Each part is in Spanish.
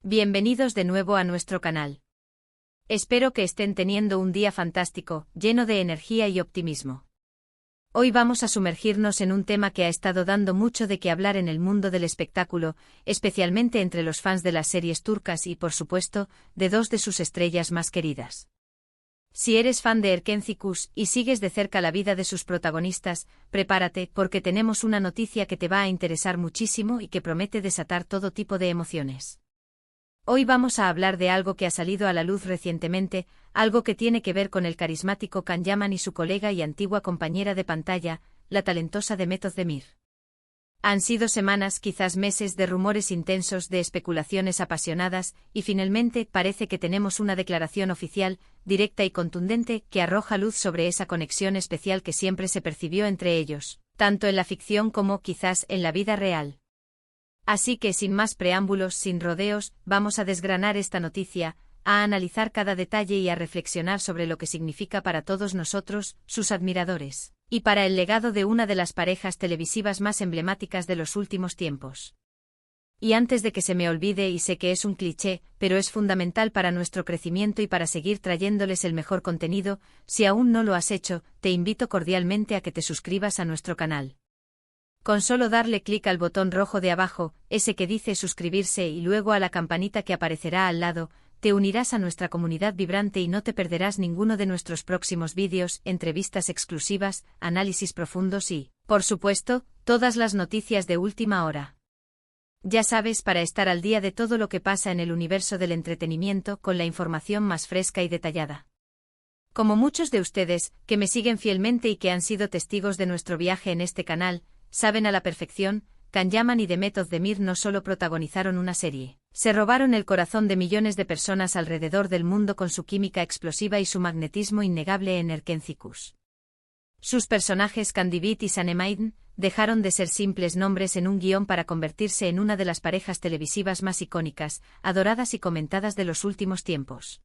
Bienvenidos de nuevo a nuestro canal. Espero que estén teniendo un día fantástico, lleno de energía y optimismo. Hoy vamos a sumergirnos en un tema que ha estado dando mucho de qué hablar en el mundo del espectáculo, especialmente entre los fans de las series turcas y, por supuesto, de dos de sus estrellas más queridas. Si eres fan de Erkencikus y sigues de cerca la vida de sus protagonistas, prepárate porque tenemos una noticia que te va a interesar muchísimo y que promete desatar todo tipo de emociones. Hoy vamos a hablar de algo que ha salido a la luz recientemente, algo que tiene que ver con el carismático Can Yaman y su colega y antigua compañera de pantalla, la talentosa Demet Özdemir. Han sido semanas, quizás meses, de rumores intensos, de especulaciones apasionadas, y finalmente parece que tenemos una declaración oficial, directa y contundente, que arroja luz sobre esa conexión especial que siempre se percibió entre ellos, tanto en la ficción como, quizás, en la vida real. Así que sin más preámbulos, sin rodeos, vamos a desgranar esta noticia, a analizar cada detalle y a reflexionar sobre lo que significa para todos nosotros, sus admiradores, y para el legado de una de las parejas televisivas más emblemáticas de los últimos tiempos. Y antes de que se me olvide, y sé que es un cliché, pero es fundamental para nuestro crecimiento y para seguir trayéndoles el mejor contenido, si aún no lo has hecho, te invito cordialmente a que te suscribas a nuestro canal. Con solo darle clic al botón rojo de abajo, ese que dice suscribirse, y luego a la campanita que aparecerá al lado, te unirás a nuestra comunidad vibrante y no te perderás ninguno de nuestros próximos vídeos, entrevistas exclusivas, análisis profundos y, por supuesto, todas las noticias de última hora. Ya sabes, para estar al día de todo lo que pasa en el universo del entretenimiento con la información más fresca y detallada. Como muchos de ustedes, que me siguen fielmente y que han sido testigos de nuestro viaje en este canal, saben a la perfección, Can Yaman y Demet Özdemir no solo protagonizaron una serie, se robaron el corazón de millones de personas alrededor del mundo con su química explosiva y su magnetismo innegable en Erkencikus. Sus personajes Candivit y Sanemaiden dejaron de ser simples nombres en un guión para convertirse en una de las parejas televisivas más icónicas, adoradas y comentadas de los últimos tiempos.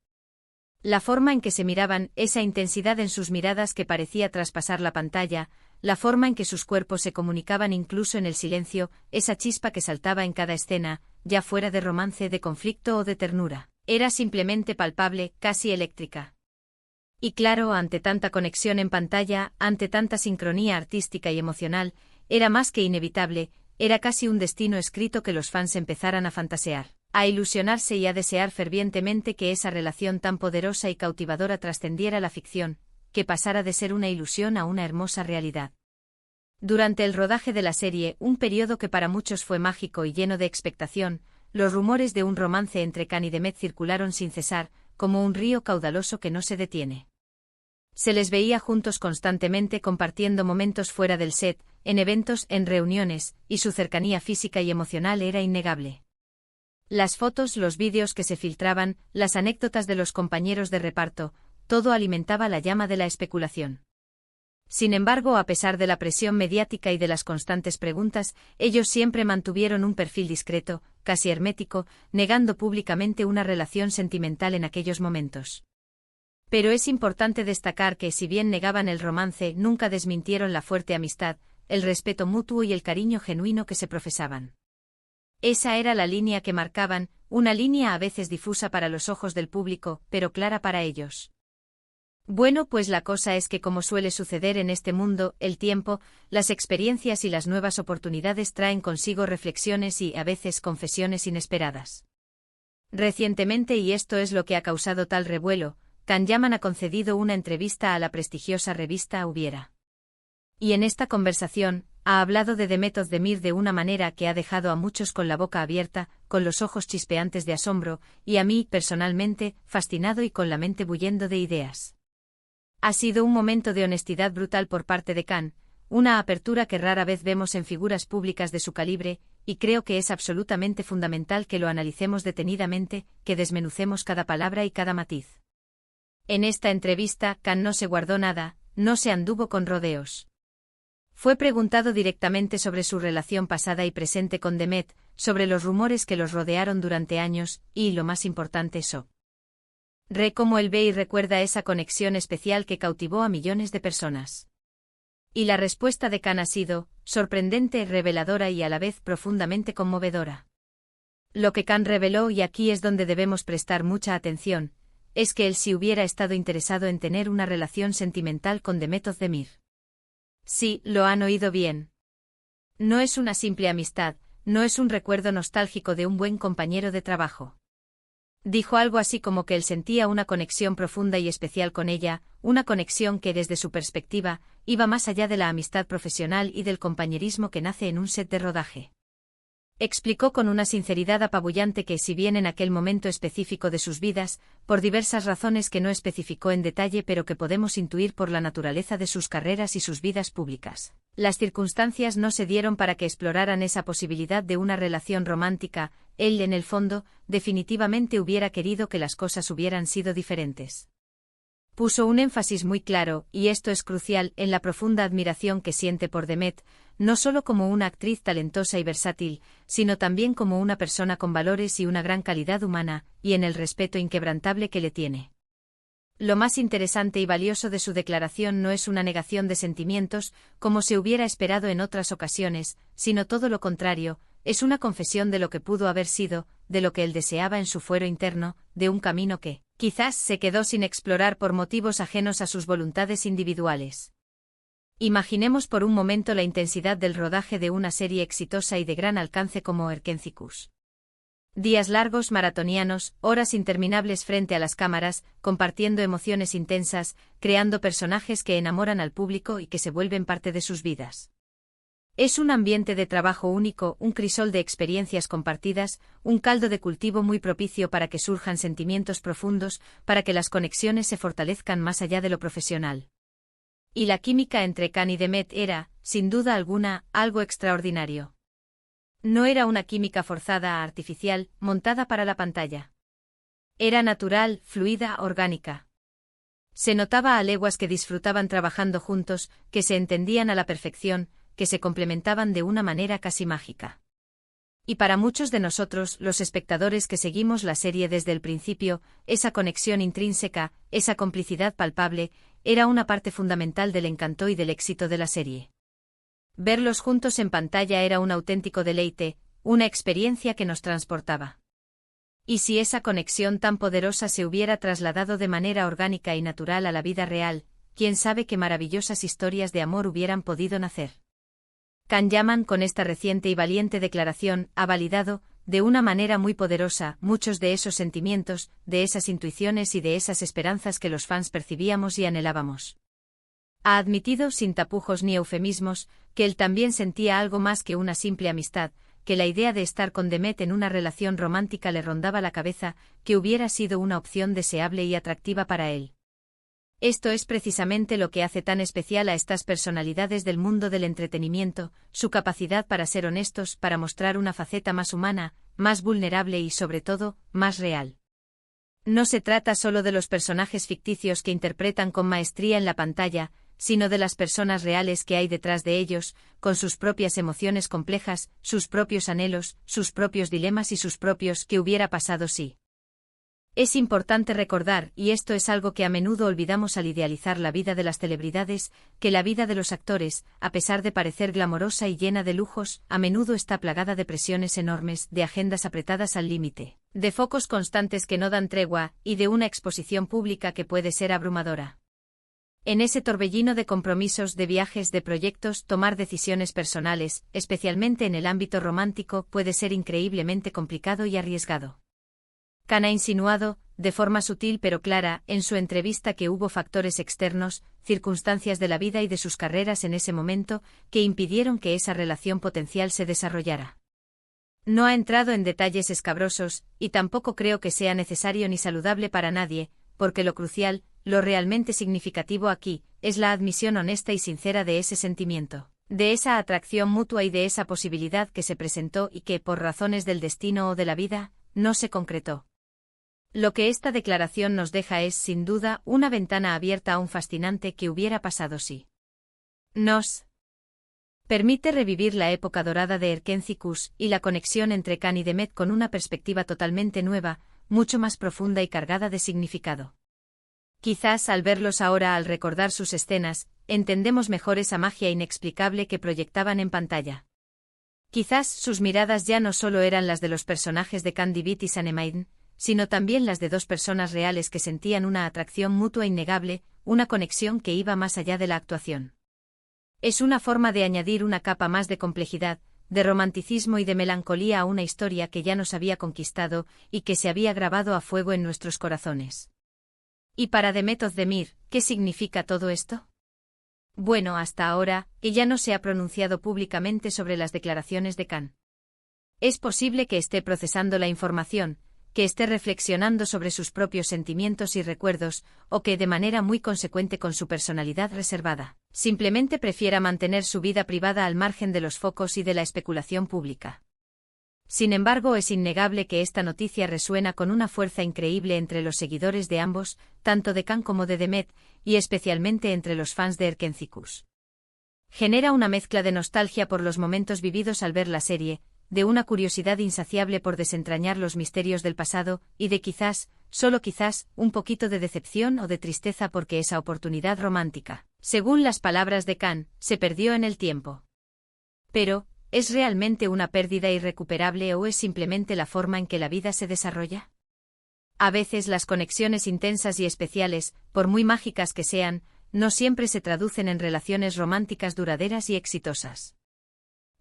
La forma en que se miraban, esa intensidad en sus miradas que parecía traspasar la pantalla, la forma en que sus cuerpos se comunicaban incluso en el silencio, esa chispa que saltaba en cada escena, ya fuera de romance, de conflicto o de ternura, era simplemente palpable, casi eléctrica. Y claro, ante tanta conexión en pantalla, ante tanta sincronía artística y emocional, era más que inevitable, era casi un destino escrito que los fans empezaran a fantasear, a ilusionarse y a desear fervientemente que esa relación tan poderosa y cautivadora trascendiera la ficción, que pasara de ser una ilusión a una hermosa realidad. Durante el rodaje de la serie, un periodo que para muchos fue mágico y lleno de expectación, los rumores de un romance entre Can y Demet circularon sin cesar, como un río caudaloso que no se detiene. Se les veía juntos constantemente compartiendo momentos fuera del set, en eventos, en reuniones, y su cercanía física y emocional era innegable. Las fotos, los vídeos que se filtraban, las anécdotas de los compañeros de reparto, todo alimentaba la llama de la especulación. Sin embargo, a pesar de la presión mediática y de las constantes preguntas, ellos siempre mantuvieron un perfil discreto, casi hermético, negando públicamente una relación sentimental en aquellos momentos. Pero es importante destacar que, si bien negaban el romance, nunca desmintieron la fuerte amistad, el respeto mutuo y el cariño genuino que se profesaban. Esa era la línea que marcaban, una línea a veces difusa para los ojos del público, pero clara para ellos. Bueno, pues la cosa es que, como suele suceder en este mundo, el tiempo, las experiencias y las nuevas oportunidades traen consigo reflexiones y, a veces, confesiones inesperadas. Recientemente, y esto es lo que ha causado tal revuelo, Can Yaman ha concedido una entrevista a la prestigiosa revista Hubiera. Y en esta conversación, ha hablado de Demet Özdemir de una manera que ha dejado a muchos con la boca abierta, con los ojos chispeantes de asombro, y a mí, personalmente, fascinado y con la mente bullendo de ideas. Ha sido un momento de honestidad brutal por parte de Can, una apertura que rara vez vemos en figuras públicas de su calibre, y creo que es absolutamente fundamental que lo analicemos detenidamente, que desmenucemos cada palabra y cada matiz. En esta entrevista, Can no se guardó nada, no se anduvo con rodeos. Fue preguntado directamente sobre su relación pasada y presente con Demet, sobre los rumores que los rodearon durante años, y, lo más importante, cómo él ve y recuerda esa conexión especial que cautivó a millones de personas. Y la respuesta de Can ha sido sorprendente, reveladora y a la vez profundamente conmovedora. Lo que Khan reveló, y aquí es donde debemos prestar mucha atención, es que él sí hubiera estado interesado en tener una relación sentimental con Demet Özdemir. Sí, lo han oído bien. No es una simple amistad, no es un recuerdo nostálgico de un buen compañero de trabajo. Dijo algo así como que él sentía una conexión profunda y especial con ella, una conexión que desde su perspectiva, iba más allá de la amistad profesional y del compañerismo que nace en un set de rodaje. Explicó con una sinceridad apabullante que, si bien en aquel momento específico de sus vidas, por diversas razones que no especificó en detalle pero que podemos intuir por la naturaleza de sus carreras y sus vidas públicas, las circunstancias no se dieron para que exploraran esa posibilidad de una relación romántica, él, en el fondo, definitivamente hubiera querido que las cosas hubieran sido diferentes. Puso un énfasis muy claro, y esto es crucial, en la profunda admiración que siente por Demet, no solo como una actriz talentosa y versátil, sino también como una persona con valores y una gran calidad humana, y en el respeto inquebrantable que le tiene. Lo más interesante y valioso de su declaración no es una negación de sentimientos, como se hubiera esperado en otras ocasiones, sino todo lo contrario, es una confesión de lo que pudo haber sido, de lo que él deseaba en su fuero interno, de un camino que, quizás, se quedó sin explorar por motivos ajenos a sus voluntades individuales. Imaginemos por un momento la intensidad del rodaje de una serie exitosa y de gran alcance como Erkénzicus. Días largos maratonianos, horas interminables frente a las cámaras, compartiendo emociones intensas, creando personajes que enamoran al público y que se vuelven parte de sus vidas. Es un ambiente de trabajo único, un crisol de experiencias compartidas, un caldo de cultivo muy propicio para que surjan sentimientos profundos, para que las conexiones se fortalezcan más allá de lo profesional. Y la química entre Khan y Demet era, sin duda alguna, algo extraordinario. No era una química forzada, artificial, montada para la pantalla. Era natural, fluida, orgánica. Se notaba a leguas que disfrutaban trabajando juntos, que se entendían a la perfección, que se complementaban de una manera casi mágica. Y para muchos de nosotros, los espectadores que seguimos la serie desde el principio, esa conexión intrínseca, esa complicidad palpable, era una parte fundamental del encanto y del éxito de la serie. Verlos juntos en pantalla era un auténtico deleite, una experiencia que nos transportaba. Y si esa conexión tan poderosa se hubiera trasladado de manera orgánica y natural a la vida real, quién sabe qué maravillosas historias de amor hubieran podido nacer. Khan Yaman, con esta reciente y valiente declaración, ha validado, de una manera muy poderosa, muchos de esos sentimientos, de esas intuiciones y de esas esperanzas que los fans percibíamos y anhelábamos. Ha admitido, sin tapujos ni eufemismos, que él también sentía algo más que una simple amistad, que la idea de estar con Demet en una relación romántica le rondaba la cabeza, que hubiera sido una opción deseable y atractiva para él. Esto es precisamente lo que hace tan especial a estas personalidades del mundo del entretenimiento, su capacidad para ser honestos, para mostrar una faceta más humana, más vulnerable y sobre todo, más real. No se trata solo de los personajes ficticios que interpretan con maestría en la pantalla, sino de las personas reales que hay detrás de ellos, con sus propias emociones complejas, sus propios anhelos, sus propios dilemas y sus propios «¿qué hubiera pasado si?». Es importante recordar, y esto es algo que a menudo olvidamos al idealizar la vida de las celebridades, que la vida de los actores, a pesar de parecer glamorosa y llena de lujos, a menudo está plagada de presiones enormes, de agendas apretadas al límite, de focos constantes que no dan tregua, y de una exposición pública que puede ser abrumadora. En ese torbellino de compromisos, de viajes, de proyectos, tomar decisiones personales, especialmente en el ámbito romántico, puede ser increíblemente complicado y arriesgado. Khan ha insinuado, de forma sutil pero clara, en su entrevista que hubo factores externos, circunstancias de la vida y de sus carreras en ese momento, que impidieron que esa relación potencial se desarrollara. No ha entrado en detalles escabrosos, y tampoco creo que sea necesario ni saludable para nadie, porque lo crucial, lo realmente significativo aquí, es la admisión honesta y sincera de ese sentimiento, de esa atracción mutua y de esa posibilidad que se presentó y que, por razones del destino o de la vida, no se concretó. Lo que esta declaración nos deja es, sin duda, una ventana abierta a un fascinante «¿qué hubiera pasado si?». Nos permite revivir la época dorada de Erkénzicus y la conexión entre Khan y Demet con una perspectiva totalmente nueva, mucho más profunda y cargada de significado. Quizás al verlos ahora, al recordar sus escenas, entendemos mejor esa magia inexplicable que proyectaban en pantalla. Quizás sus miradas ya no solo eran las de los personajes de Candy Beat y Sanemaiden, sino también las de dos personas reales que sentían una atracción mutua innegable, una conexión que iba más allá de la actuación. Es una forma de añadir una capa más de complejidad, de romanticismo y de melancolía a una historia que ya nos había conquistado y que se había grabado a fuego en nuestros corazones. ¿Y para Demet Özdemir, qué significa todo esto? Bueno, hasta ahora, ella no se ha pronunciado públicamente sobre las declaraciones de Can. Es posible que esté procesando la información, que esté reflexionando sobre sus propios sentimientos y recuerdos, o que de manera muy consecuente con su personalidad reservada, simplemente prefiera mantener su vida privada al margen de los focos y de la especulación pública. Sin embargo, es innegable que esta noticia resuena con una fuerza increíble entre los seguidores de ambos, tanto de Can como de Demet, y especialmente entre los fans de Erkencikus. Genera una mezcla de nostalgia por los momentos vividos al ver la serie, de una curiosidad insaciable por desentrañar los misterios del pasado, y de quizás, solo quizás, un poquito de decepción o de tristeza porque esa oportunidad romántica, según las palabras de Can, se perdió en el tiempo. Pero, ¿es realmente una pérdida irrecuperable o es simplemente la forma en que la vida se desarrolla? A veces las conexiones intensas y especiales, por muy mágicas que sean, no siempre se traducen en relaciones románticas duraderas y exitosas.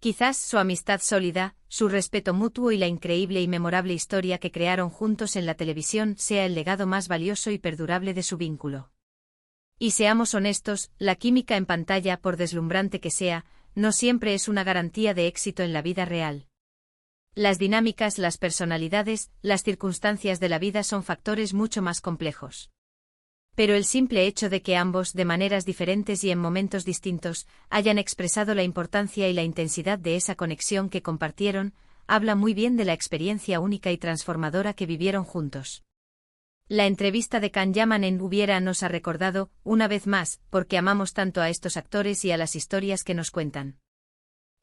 Quizás su amistad sólida, su respeto mutuo y la increíble y memorable historia que crearon juntos en la televisión sea el legado más valioso y perdurable de su vínculo. Y seamos honestos, la química en pantalla, por deslumbrante que sea, no siempre es una garantía de éxito en la vida real. Las dinámicas, las personalidades, las circunstancias de la vida son factores mucho más complejos. Pero el simple hecho de que ambos, de maneras diferentes y en momentos distintos, hayan expresado la importancia y la intensidad de esa conexión que compartieron, habla muy bien de la experiencia única y transformadora que vivieron juntos. La entrevista de Can Yaman en Hubiera nos ha recordado, una vez más, por qué amamos tanto a estos actores y a las historias que nos cuentan.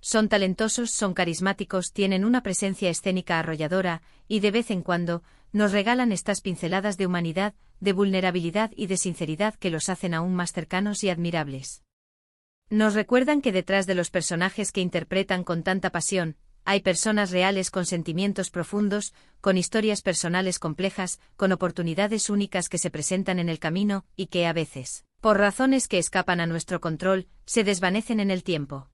Son talentosos, son carismáticos, tienen una presencia escénica arrolladora, y de vez en cuando, nos regalan estas pinceladas de humanidad, de vulnerabilidad y de sinceridad que los hacen aún más cercanos y admirables. Nos recuerdan que detrás de los personajes que interpretan con tanta pasión, hay personas reales con sentimientos profundos, con historias personales complejas, con oportunidades únicas que se presentan en el camino, y que a veces, por razones que escapan a nuestro control, se desvanecen en el tiempo.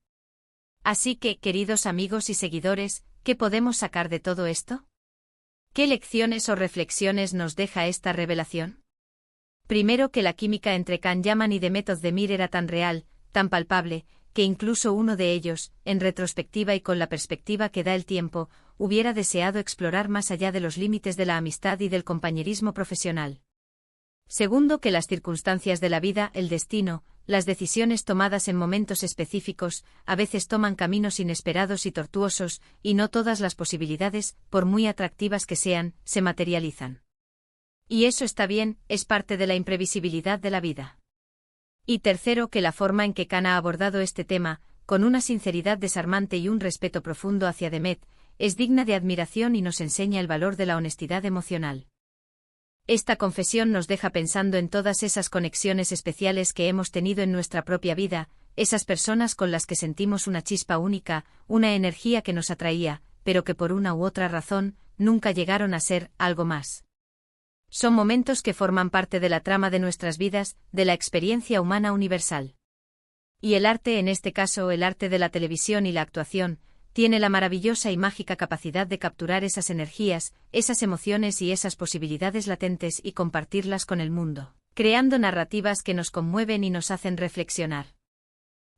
Así que, queridos amigos y seguidores, ¿qué podemos sacar de todo esto? ¿Qué lecciones o reflexiones nos deja esta revelación? Primero, que la química entre Can Yaman y Demet Özdemir era tan real, tan palpable, que incluso uno de ellos, en retrospectiva y con la perspectiva que da el tiempo, hubiera deseado explorar más allá de los límites de la amistad y del compañerismo profesional. Segundo, que las circunstancias de la vida, el destino, las decisiones tomadas en momentos específicos, a veces toman caminos inesperados y tortuosos, y no todas las posibilidades, por muy atractivas que sean, se materializan. Y eso está bien, es parte de la imprevisibilidad de la vida. Y tercero, que la forma en que Can ha abordado este tema, con una sinceridad desarmante y un respeto profundo hacia Demet, es digna de admiración y nos enseña el valor de la honestidad emocional. Esta confesión nos deja pensando en todas esas conexiones especiales que hemos tenido en nuestra propia vida, esas personas con las que sentimos una chispa única, una energía que nos atraía, pero que por una u otra razón, nunca llegaron a ser algo más. Son momentos que forman parte de la trama de nuestras vidas, de la experiencia humana universal. Y el arte, en este caso el arte de la televisión y la actuación, tiene la maravillosa y mágica capacidad de capturar esas energías, esas emociones y esas posibilidades latentes y compartirlas con el mundo, creando narrativas que nos conmueven y nos hacen reflexionar.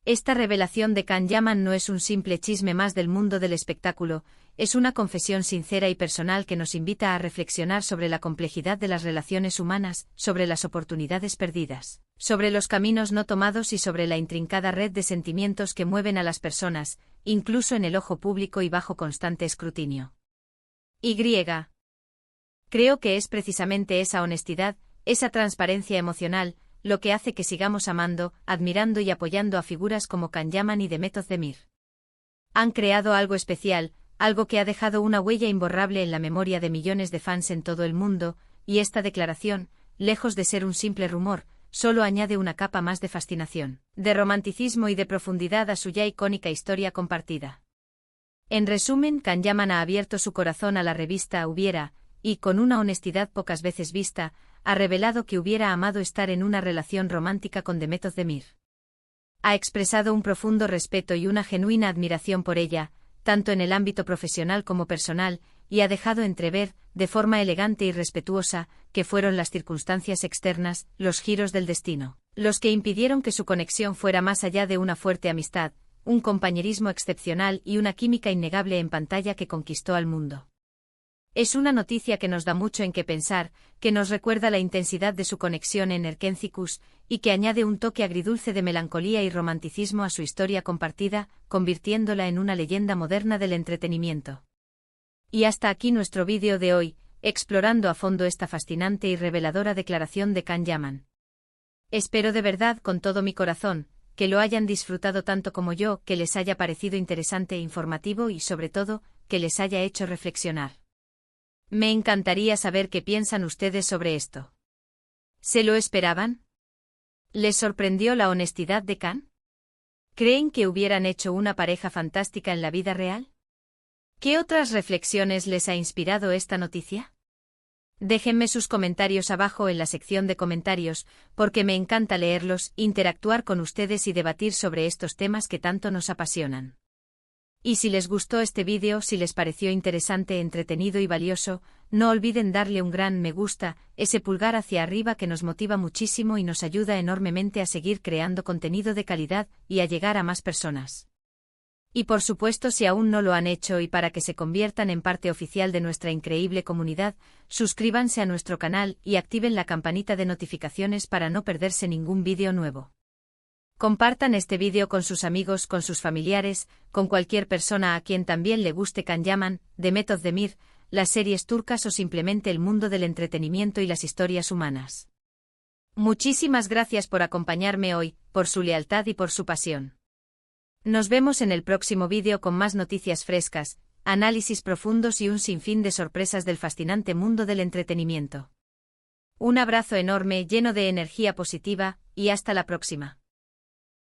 Esta revelación de Can Yaman no es un simple chisme más del mundo del espectáculo, es una confesión sincera y personal que nos invita a reflexionar sobre la complejidad de las relaciones humanas, sobre las oportunidades perdidas, sobre los caminos no tomados y sobre la intrincada red de sentimientos que mueven a las personas, incluso en el ojo público y bajo constante escrutinio. Creo que es precisamente esa honestidad, esa transparencia emocional, lo que hace que sigamos amando, admirando y apoyando a figuras como Can Yaman y Demet Özdemir. Han creado algo especial, algo que ha dejado una huella imborrable en la memoria de millones de fans en todo el mundo, y esta declaración, lejos de ser un simple rumor, solo añade una capa más de fascinación, de romanticismo y de profundidad a su ya icónica historia compartida. En resumen, Can Yaman ha abierto su corazón a la revista Hubiera, y, con una honestidad pocas veces vista, ha revelado que hubiera amado estar en una relación romántica con Demet Özdemir. Ha expresado un profundo respeto y una genuina admiración por ella, tanto en el ámbito profesional como personal, y ha dejado entrever, de forma elegante y respetuosa, que fueron las circunstancias externas, los giros del destino, los que impidieron que su conexión fuera más allá de una fuerte amistad, un compañerismo excepcional y una química innegable en pantalla que conquistó al mundo. Es una noticia que nos da mucho en qué pensar, que nos recuerda la intensidad de su conexión en Erkencikus, y que añade un toque agridulce de melancolía y romanticismo a su historia compartida, convirtiéndola en una leyenda moderna del entretenimiento. Y hasta aquí nuestro vídeo de hoy, explorando a fondo esta fascinante y reveladora declaración de Can Yaman. Espero de verdad con todo mi corazón, que lo hayan disfrutado tanto como yo, que les haya parecido interesante e informativo y sobre todo, que les haya hecho reflexionar. Me encantaría saber qué piensan ustedes sobre esto. ¿Se lo esperaban? ¿Les sorprendió la honestidad de Can? ¿Creen que hubieran hecho una pareja fantástica en la vida real? ¿Qué otras reflexiones les ha inspirado esta noticia? Déjenme sus comentarios abajo en la sección de comentarios, porque me encanta leerlos, interactuar con ustedes y debatir sobre estos temas que tanto nos apasionan. Y si les gustó este vídeo, si les pareció interesante, entretenido y valioso, no olviden darle un gran me gusta, ese pulgar hacia arriba que nos motiva muchísimo y nos ayuda enormemente a seguir creando contenido de calidad y a llegar a más personas. Y por supuesto, si aún no lo han hecho y para que se conviertan en parte oficial de nuestra increíble comunidad, suscríbanse a nuestro canal y activen la campanita de notificaciones para no perderse ningún vídeo nuevo. Compartan este vídeo con sus amigos, con sus familiares, con cualquier persona a quien también le guste Can Yaman, Demet Özdemir, las series turcas o simplemente el mundo del entretenimiento y las historias humanas. Muchísimas gracias por acompañarme hoy, por su lealtad y por su pasión. Nos vemos en el próximo vídeo con más noticias frescas, análisis profundos y un sinfín de sorpresas del fascinante mundo del entretenimiento. Un abrazo enorme lleno de energía positiva, y hasta la próxima.